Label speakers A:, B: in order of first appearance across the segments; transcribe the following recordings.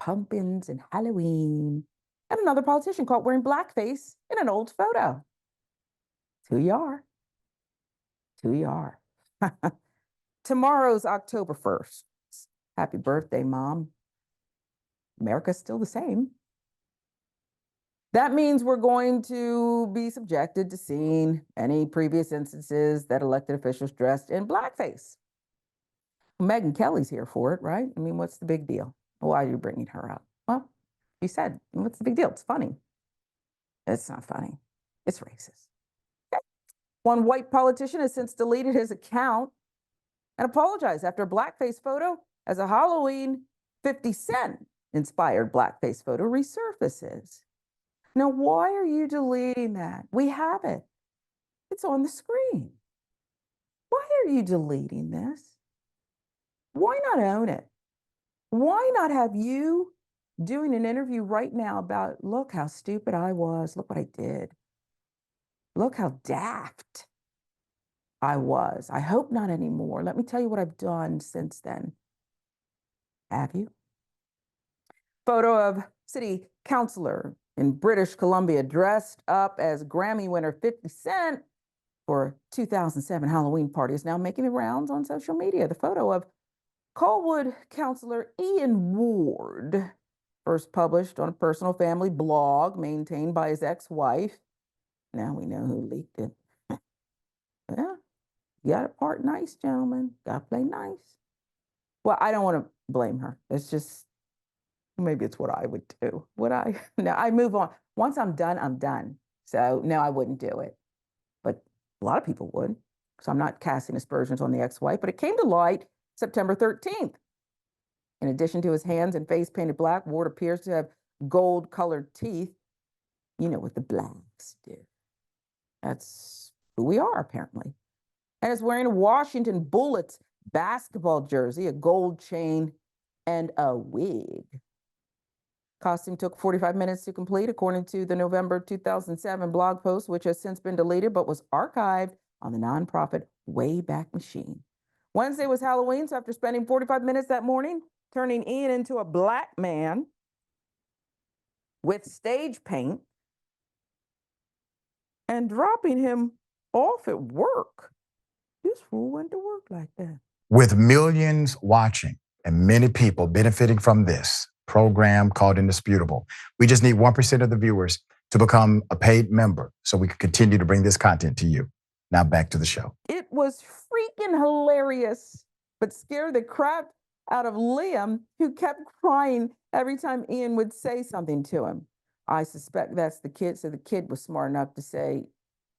A: pumpkins and Halloween. And another politician caught wearing blackface in an old photo. It's who you are. It's who you are. Tomorrow's October 1st. Happy birthday, Mom. America's still the same. That means we're going to be subjected to seeing any previous instances that elected officials dressed in blackface. Megyn Kelly's here for it, right? I mean, what's the big deal? Why are you bringing her up? Well, she said, what's the big deal? It's funny. It's not funny. It's racist. Okay. One white politician has since deleted his account and apologized after a blackface photo as a Halloween 50 Cent inspired blackface photo resurfaces. Now, why are you deleting that? We have it. It's on the screen. Why are you deleting this? Why not own it? Why not have you doing an interview right now about, look how stupid I was. Look what I did. Look how daft I was. I hope not anymore. Let me tell you what I've done since then. Have you? Photo of city councillor in British Columbia dressed up as Grammy winner 50 Cent for 2007 Halloween party is now making the rounds on social media. The photo of Colwood Councillor Ian Ward, first published on a personal family blog maintained by his ex-wife. Now we know who leaked it. Yeah, you got to part nice, gentlemen. Got to play nice. Well, I don't want to blame her. It's just, maybe it's what I would do. Would I? No, I move on. Once I'm done, I'm done. So no, I wouldn't do it. But a lot of people would. So I'm not casting aspersions on the ex-wife, but it came to light September 13th. In addition to his hands and face painted black, Ward appears to have gold-colored teeth. You know what the blacks do. That's who we are, apparently. And is wearing a Washington Bullets basketball jersey, a gold chain, and a wig. Costume took 45 minutes to complete, according to the November 2007 blog post, which has since been deleted but was archived on the nonprofit Wayback Machine. Wednesday was Halloween, so after spending 45 minutes that morning turning Ian into a black man with stage paint and dropping him off at work, this fool went to work like that.
B: With millions watching and many people benefiting from this program called Indisputable, we just need 1% of the viewers to become a paid member so we can continue to bring this content to you. Now back to the show.
A: It was freaking hilarious, but scared the crap out of Liam, who kept crying every time Ian would say something to him. I suspect that's the kid, so the kid was smart enough to say,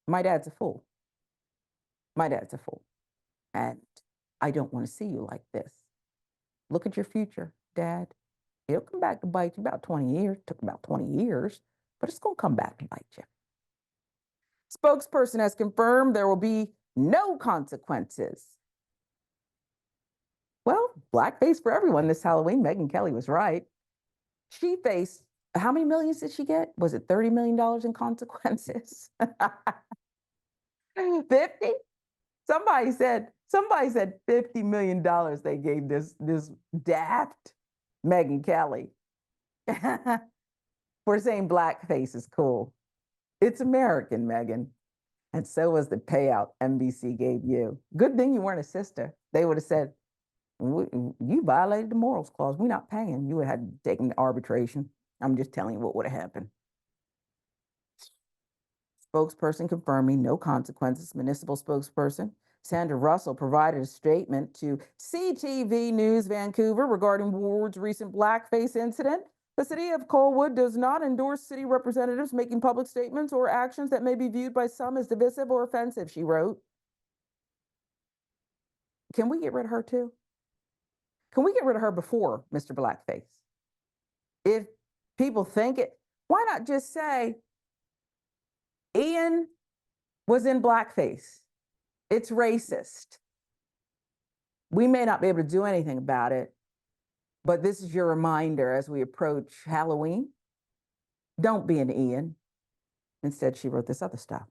A: my dad's a fool. My dad's a fool. And I don't want to see you like this. Look at your future, Dad. It'll come back to bite you about 20 years. It took about 20 years, but it's going to come back to bite you. Spokesperson has confirmed there will be no consequences. Well, blackface for everyone this Halloween. Megyn Kelly was right. She faced, how many millions did she get? Was it $30 million in consequences? 50? Somebody said $50 million they gave this daft Megyn Kelly for saying blackface is cool. It's American, Megyn. And so was the payout NBC gave you. Good thing you weren't a sister. They would have said, you violated the morals clause. We're not paying. You would have had to take them to arbitration. I'm just telling you what would have happened. Spokesperson confirming no consequences. Municipal spokesperson Sandra Russell provided a statement to CTV News Vancouver regarding Ward's recent blackface incident. The city of Colwood does not endorse city representatives making public statements or actions that may be viewed by some as divisive or offensive, she wrote. Can we get rid of her too? Can we get rid of her before Mr. Blackface? If people think it, why not just say, Ian was in blackface. It's racist. We may not be able to do anything about it, but this is your reminder as we approach Halloween. Don't be an Ian. Instead, she wrote this other stuff.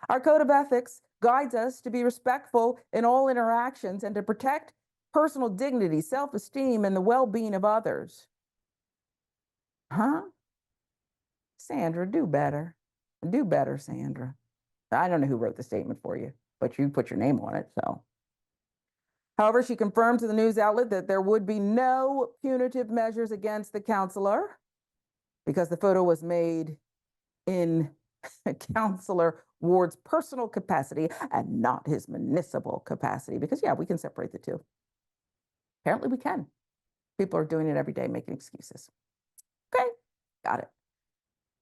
A: Our code of ethics guides us to be respectful in all interactions and to protect personal dignity, self-esteem, and the well-being of others. Huh? Sandra, do better. Do better, Sandra. I don't know who wrote the statement for you, but you put your name on it, so. However, she confirmed to the news outlet that there would be no punitive measures against the counselor because the photo was made in Councillor Ward's personal capacity and not his municipal capacity. Because, yeah, we can separate the two. Apparently we can. People are doing it every day, making excuses. Okay, got it.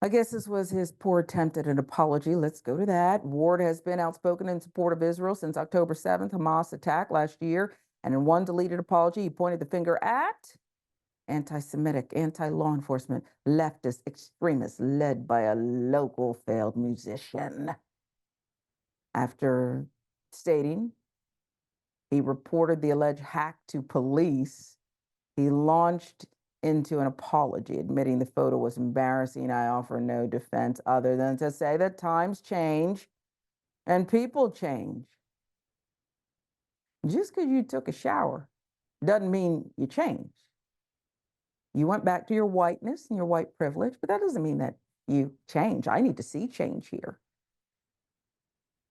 A: I guess this was his poor attempt at an apology. Let's go to that. Ward has been outspoken in support of Israel since October 7th, Hamas attack last year. And in one deleted apology, he pointed the finger at anti-Semitic, anti-law enforcement, leftist extremists led by a local failed musician. After stating he reported the alleged hack to police, he launched into an apology, admitting the photo was embarrassing. I offer no defense other than to say that times change and people change. Just because you took a shower doesn't mean you changed. You went back to your whiteness and your white privilege, but that doesn't mean that you change. I need to see change here.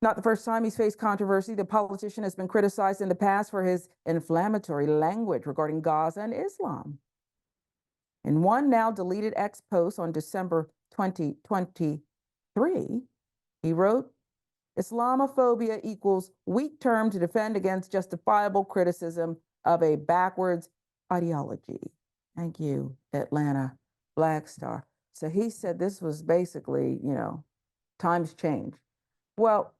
A: Not the first time he's faced controversy. The politician has been criticized in the past for his inflammatory language regarding Gaza and Islam. In one now deleted X post on December 2023, he wrote, Islamophobia equals weak term to defend against justifiable criticism of a backwards ideology. Thank you, Atlanta Black Star. So he said this was basically, times change. Well,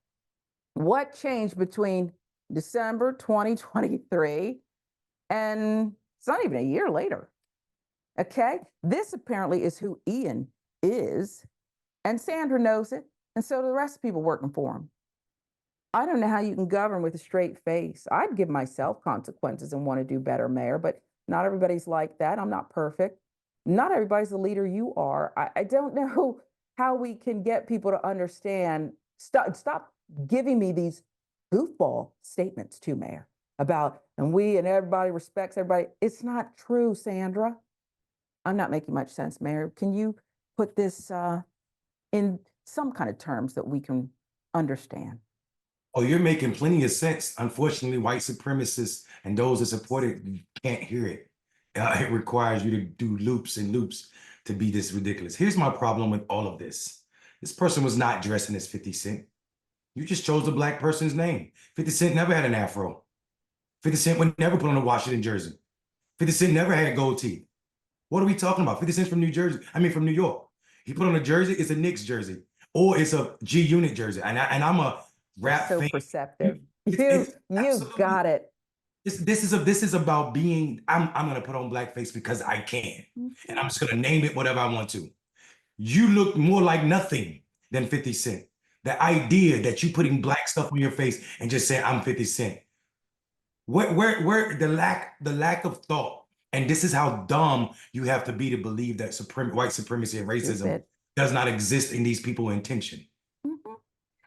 A: what changed between December 2023 and it's not even a year later? Okay, this apparently is who Ian is, and Sandra knows it, and so do the rest of the people working for him. I don't know how you can govern with a straight face. I'd give myself consequences and want to do better, Mayor, but not everybody's like that. I'm not perfect. Not everybody's the leader you are. I don't know how we can get people to understand. Stop giving me these goofball statements too, Mayor, about, and we and everybody respects everybody. It's not true, Sandra. I'm not making much sense, Mayor. Can you put this in some kind of terms that we can understand?
C: Oh, you're making plenty of sense. Unfortunately, white supremacists and those that support it can't hear it. It requires you to do loops and loops to be this ridiculous. Here's my problem with all of this. This person was not dressing as 50 Cent. You just chose a black person's name. 50 Cent never had an afro. 50 Cent would never put on a Washington jersey. 50 Cent never had gold teeth. What are we talking about? 50 Cent's from New Jersey. From New York. He put on a jersey, it's a Knicks jersey. Or it's a G Unit jersey. And I'm a rap
A: so
C: fan.
A: Perceptive. You got it.
C: This is about being, I'm gonna put on blackface because I can. And I'm just gonna name it whatever I want to. You look more like nothing than 50 Cent. The idea that you putting black stuff on your face and just saying I'm 50 Cent. Where the lack of thought, and this is how dumb you have to be to believe that white supremacy and racism does not exist in these people's intention.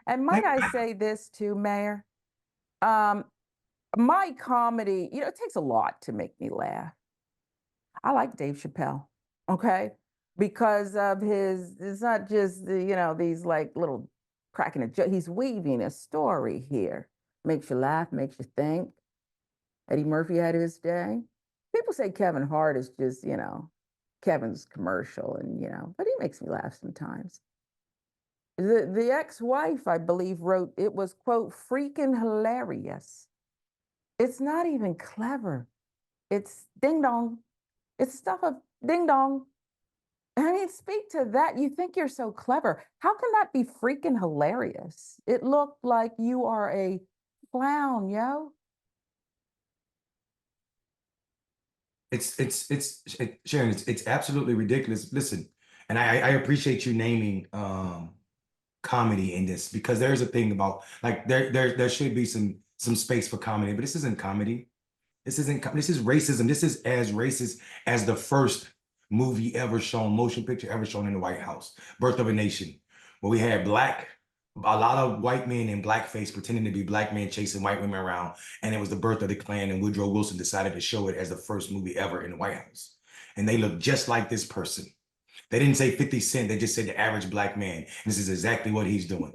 A: And might I say this too, Mayor? My comedy, it takes a lot to make me laugh. I like Dave Chappelle, okay? Because of it's not just, these like little cracking a joke. He's weaving a story here. Makes you laugh, makes you think. Eddie Murphy had his day. People say Kevin Hart is just, Kevin's commercial and, but he makes me laugh sometimes. The ex-wife, I believe, wrote, it was, quote, freaking hilarious. It's not even clever. It's ding dong. It's stuff of ding dong. Speak to that. You think you're so clever. How can that be freaking hilarious? It looked like you are a clown, yo.
C: Sharon, it's absolutely ridiculous. Listen, and I appreciate you naming comedy in this, because there's a thing about like there should be some space for comedy, but this isn't comedy. This is racism. This is as racist as the first movie ever shown, motion picture ever shown in the White House, Birth of a Nation, where we had a lot of white men in blackface pretending to be black men chasing white women around, and it was the birth of the Klan, and Woodrow Wilson decided to show it as the first movie ever in the White House. And they look just like this person. They didn't say 50 Cent. They just said the average black man. This is exactly what he's doing.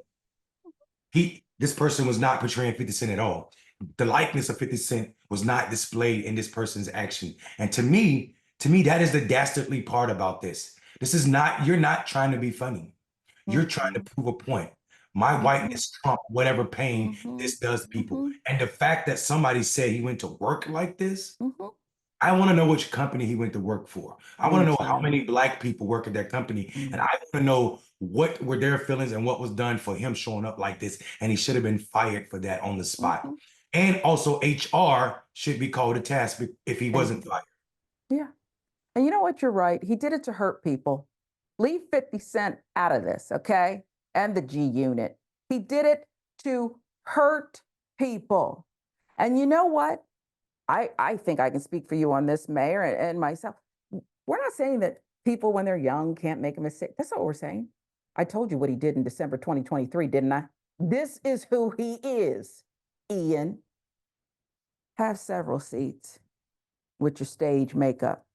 C: This person was not portraying 50 Cent at all. The likeness of 50 Cent was not displayed in this person's action. And to me, that is the dastardly part about this. This is not, you're not trying to be funny. You're trying to prove a point. My whiteness trump whatever pain this does people. And the fact that somebody said he went to work like this, I want to know which company he went to work for. I want to know how many black people work at that company. And I want to know what were their feelings and what was done for him showing up like this. And he should have been fired for that on the spot. And also HR should be called to task if he wasn't fired.
A: Yeah. And you know what? You're right. He did it to hurt people. Leave 50 Cent out of this, okay? And the G Unit. He did it to hurt people. And you know what? I think I can speak for you on this, Mayor, and myself. We're not saying that people, when they're young, can't make a mistake. That's not what we're saying. I told you what he did in December 2023, didn't I? This is who he is, Ian. Have several seats with your stage makeup.